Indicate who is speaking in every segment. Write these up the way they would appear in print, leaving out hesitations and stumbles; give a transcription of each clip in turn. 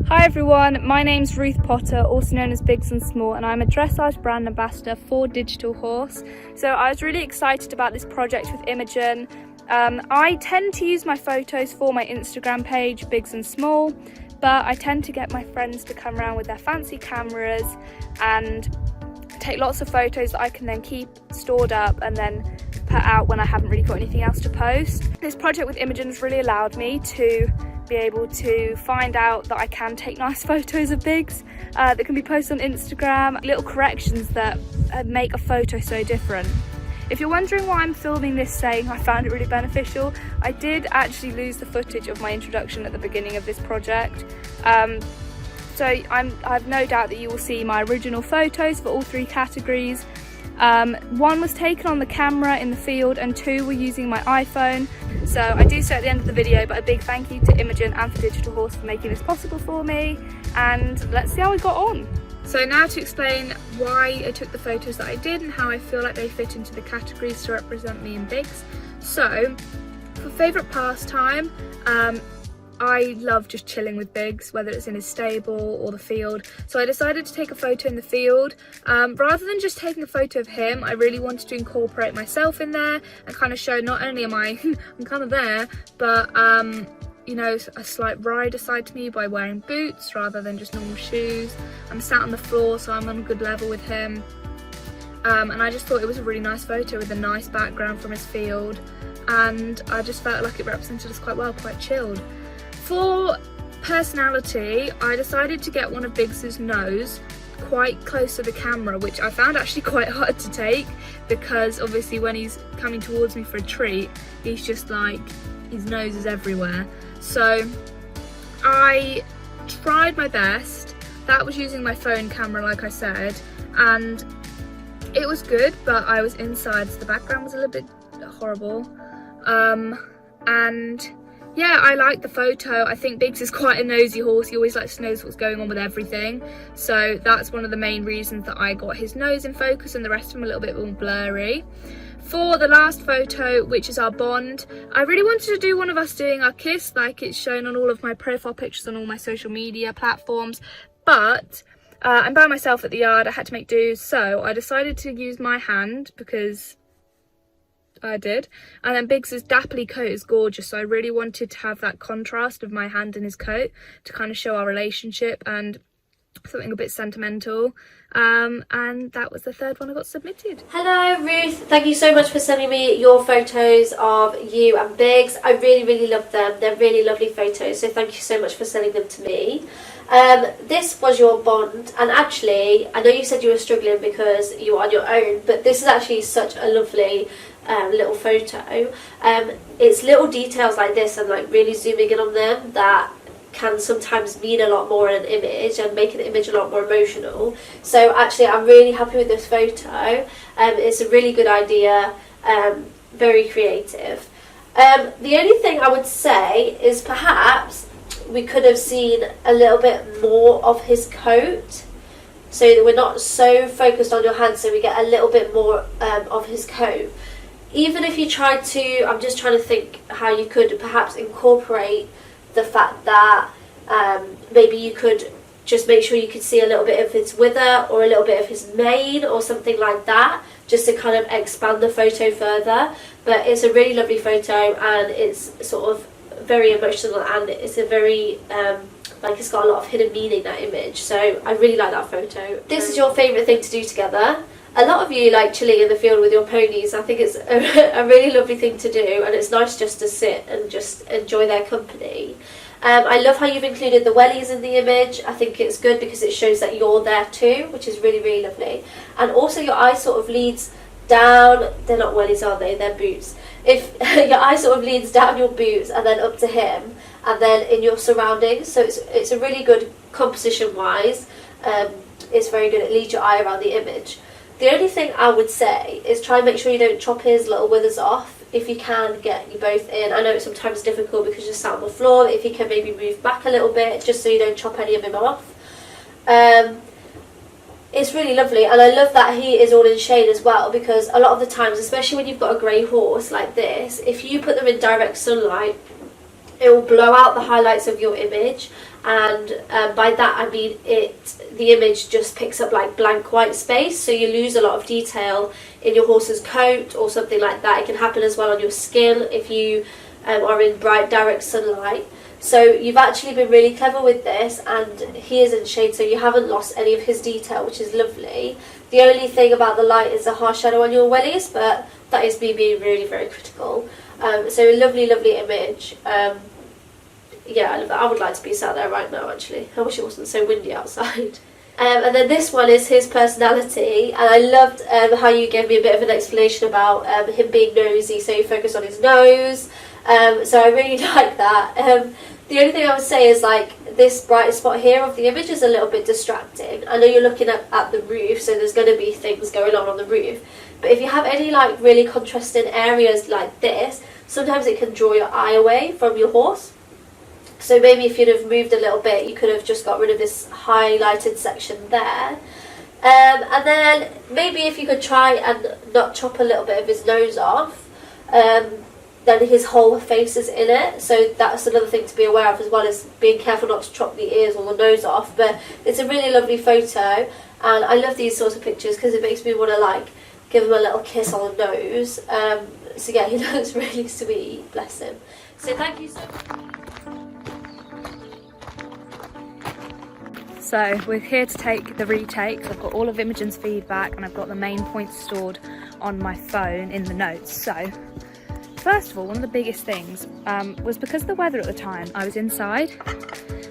Speaker 1: Hi everyone, my name's Ruth Potter, also known as Biggs and Small, and I'm a dressage brand ambassador for Digital Horse. So I was really excited about this project with Imogen. I tend to use my photos for my Instagram page, Biggs and Small, but I tend to get my friends to come around with their fancy cameras and take lots of photos that I can then keep stored up and then put out when I haven't really got anything else to post. This project with Imogen has really allowed me to be able to find out that I can take nice photos of Biggs that can be posted on Instagram, little corrections that make a photo so different. If you're wondering why I'm filming this saying I found it really beneficial, I did actually lose the footage of my introduction at the beginning of this project. So I have no doubt that you will see my original photos for all three categories. One was taken on the camera in the field and two were using my iPhone. So I do say at the end of the video, but a big thank you to Imogen and for Digital Horse for making this possible for me, and let's see how we got on. So now to explain why I took the photos that I did and how I feel like they fit into the categories to represent me and Biggs. So for favourite pastime, I love just chilling with Biggs, whether it's in his stable or the field. So I decided to take a photo in the field. Rather than just taking a photo of him, I really wanted to incorporate myself in there and kind of show not only am I, I'm kind of there, but you know, a slight rider side to me by wearing boots rather than just normal shoes. I'm sat on the floor, so I'm on a good level with him. And I just thought it was a really nice photo with a nice background from his field. And I just felt like it represented us quite well, quite chilled. For personality, I decided to get one of Biggs's nose quite close to the camera, which I found actually quite hard to take because obviously when he's coming towards me for a treat, he's just like, his nose is everywhere. So I tried my best. That was using my phone camera, like I said, and it was good, but I was inside, so the background was a little bit horrible. And yeah, I like the photo. I think Biggs is quite a nosy horse. He always likes to know what's going on with everything. So that's one of the main reasons that I got his nose in focus and the rest of him a little bit more blurry. For the last photo, which is our bond, I really wanted to do one of us doing our kiss, like it's shown on all of my profile pictures on all my social media platforms. But I'm by myself at the yard. I had to make do. So I decided to use my hand because I did, and then Biggs's dappley coat is gorgeous, so I really wanted to have that contrast of my hand and his coat to kind of show our relationship and something a bit sentimental. And that was the third one I got submitted.
Speaker 2: Hello Ruth, thank you so much for sending me your photos of you and Biggs. I really love them. They're really lovely photos, so thank you so much for sending them to me. This was your bond, and actually I know you said you were struggling because you were on your own, but this is actually such a lovely little photo. It's little details like this and like really zooming in on them that can sometimes mean a lot more in an image and make an image a lot more emotional. So actually I'm really happy with this photo. It's a really good idea, very creative. The only thing I would say is perhaps we could have seen a little bit more of his coat, so that we're not so focused on your hand, so we get a little bit more of his coat. Even if you tried to, I'm just trying to think how you could perhaps incorporate the fact that maybe you could just make sure you could see a little bit of his wither or a little bit of his mane or something like that, just to kind of expand the photo further. But it's a really lovely photo and it's sort of very emotional, and it's a very like it's got a lot of hidden meaning, that image. So I really like that photo. This is your favourite thing to do together. A lot of you like chilling in the field with your ponies. I think it's a really lovely thing to do, and it's nice just to sit and just enjoy their company. I love how you've included the wellies in the image. I think it's good because it shows that you're there too, which is really lovely. And also your eye sort of leads down, they're not wellies are they, they're boots. If your eye sort of leads down your boots and then up to him and then in your surroundings, so it's a really good composition wise. It's very good, it leads your eye around the image. The only thing I would say is try and make sure you don't chop his little withers off. If you can, get you both in. I know it's sometimes difficult because you're sat on the floor, but if you can maybe move back a little bit just so you don't chop any of him off. It's really lovely, and I love that he is all in shade as well, because a lot of the times, especially when you've got a grey horse like this, if you put them in direct sunlight, it will blow out the highlights of your image and by that I mean the image just picks up like blank white space, so you lose a lot of detail in your horse's coat or something like that. It can happen as well on your skin if you are in bright direct sunlight. So you've actually been really clever with this, and he is in shade, so you haven't lost any of his detail, which is lovely. The only thing about the light is a harsh shadow on your wellies, but that is me being really very critical. So a lovely, lovely image. Yeah, I love that. I would like to be sat there right now, actually. I wish it wasn't so windy outside. And then this one is his personality, and I loved how you gave me a bit of an explanation about him being nosy, so you focus on his nose. So I really like that. The only thing I would say is like this bright spot here of the image is a little bit distracting. I know you're looking at the roof, so there's going to be things going on the roof. But if you have any like really contrasting areas like this, sometimes it can draw your eye away from your horse. So maybe if you'd have moved a little bit, you could have just got rid of this highlighted section there. And then maybe if you could try and not chop a little bit of his nose off, then his whole face is in it. So that's another thing to be aware of, as well as being careful not to chop the ears or the nose off. But it's a really lovely photo, and I love these sorts of pictures because it makes me want to like give him a little kiss on the nose. So yeah, he looks really sweet, bless him. So thank you so much.
Speaker 1: So we're here to take the retakes. I've got all of Imogen's feedback, and I've got the main points stored on my phone in the notes. So first of all, one of the biggest things was because of the weather at the time, I was inside,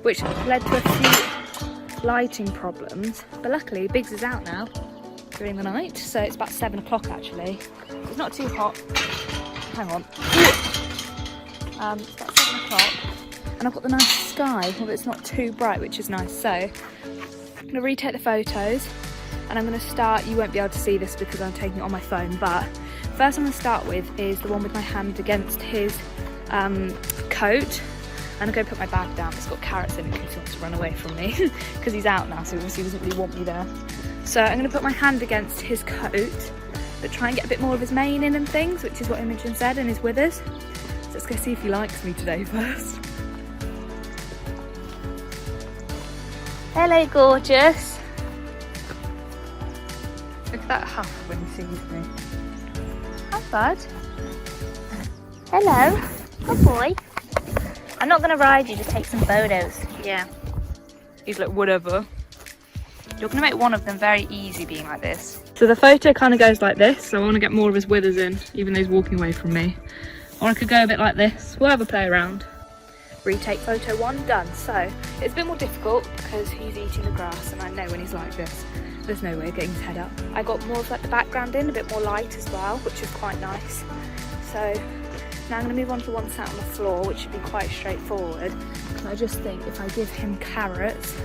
Speaker 1: which led to a few lighting problems. But luckily, Biggs is out now during the night, so it's about 7 o'clock actually. It's not too hot. Hang on. It's about 7 o'clock. And I've got the nice sky, although it's not too bright, which is nice. So I'm going to retake the photos, and I'm going to start, you won't be able to see this because I'm taking it on my phone, but first I'm going to start with is the one with my hand against his coat. And I'm going to put my bag down. It's got carrots in it in case he wants to run away from me because he's out now, so obviously he doesn't really want me there. So I'm going to put my hand against his coat, but try and get a bit more of his mane in and things, which is what Imogen said, and his withers. So let's go see if he likes me today first. Hello, gorgeous. Look at that huff when he sees me. Hi, bud. Hello. Good boy. I'm not going to ride you, just take some photos. Yeah. He's like, whatever. You're going to make one of them very easy being like this. So the photo kind of goes like this. So I want to get more of his withers in, even though he's walking away from me. Or I could go a bit like this. We'll have a play around. Retake photo 1 done. So it's a bit more difficult because he's eating the grass, and I know when he's like this, there's no way of getting his head up. I got more of like the background in, a bit more light as well, which is quite nice. So now I'm going to move on to the one sat on the floor, which should be quite straightforward. And I just think if I give him carrots,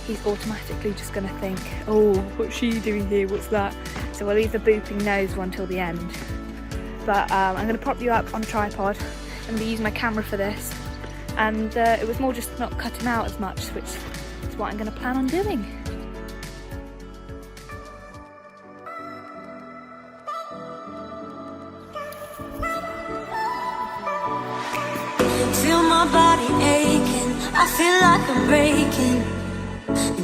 Speaker 1: he's automatically just going to think, oh, what's she doing here? What's that? So we'll leave the booping nose one till the end. But I'm going to prop you up on a tripod. I'm going to be using my camera for this. And it was more just not cut him out as much, which is what I'm going to plan on doing.
Speaker 3: Feel my body aching, I feel like I'm breaking,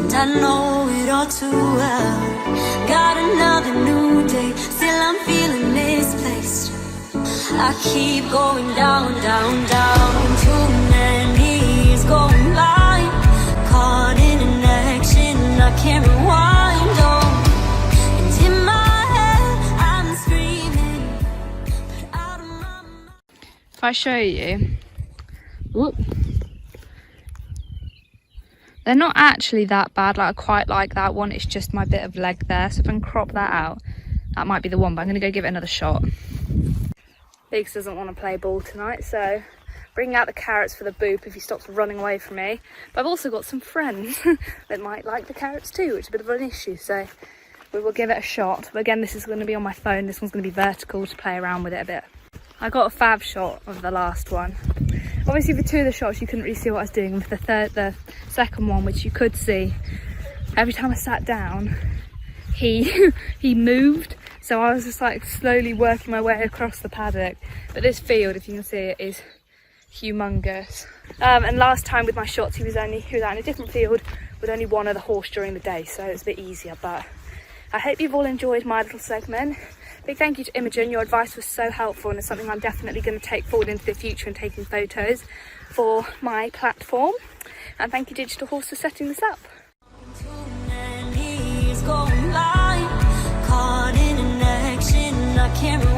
Speaker 3: and I know it all too well. Got another new day, still I'm feeling misplaced. I keep going down, down, down. Too many years going blind, caught in an action I can't rewind. Oh, and in my head I'm screaming, but out of my mind.
Speaker 1: If I show you, whoop, they're not actually that bad. Like I quite like that one. It's just my bit of leg there. So if I can crop that out, that might be the one. But I'm going to go give it another shot. Biggs doesn't want to play ball tonight, so bringing out the carrots for the boop if he stops running away from me. But I've also got some friends that might like the carrots too, which is a bit of an issue, so we will give it a shot. But again, this is going to be on my phone. This one's going to be vertical to play around with it a bit. I got a fab shot of the last one. Obviously for 2 of the shots you couldn't really see what I was doing. With the second one, which you could see, every time I sat down he moved. So I was just like slowly working my way across the paddock. But this field, if you can see it, is humongous. And last time with my shots he was out in a different field with only one other horse during the day, so it's a bit easier. But I hope you've all enjoyed my little segment. Big thank you to Imogen, your advice was so helpful and it's something I'm definitely going to take forward into the future and taking photos for my platform. And thank you Digital Horse for setting this up.
Speaker 3: Caught in an action, I can't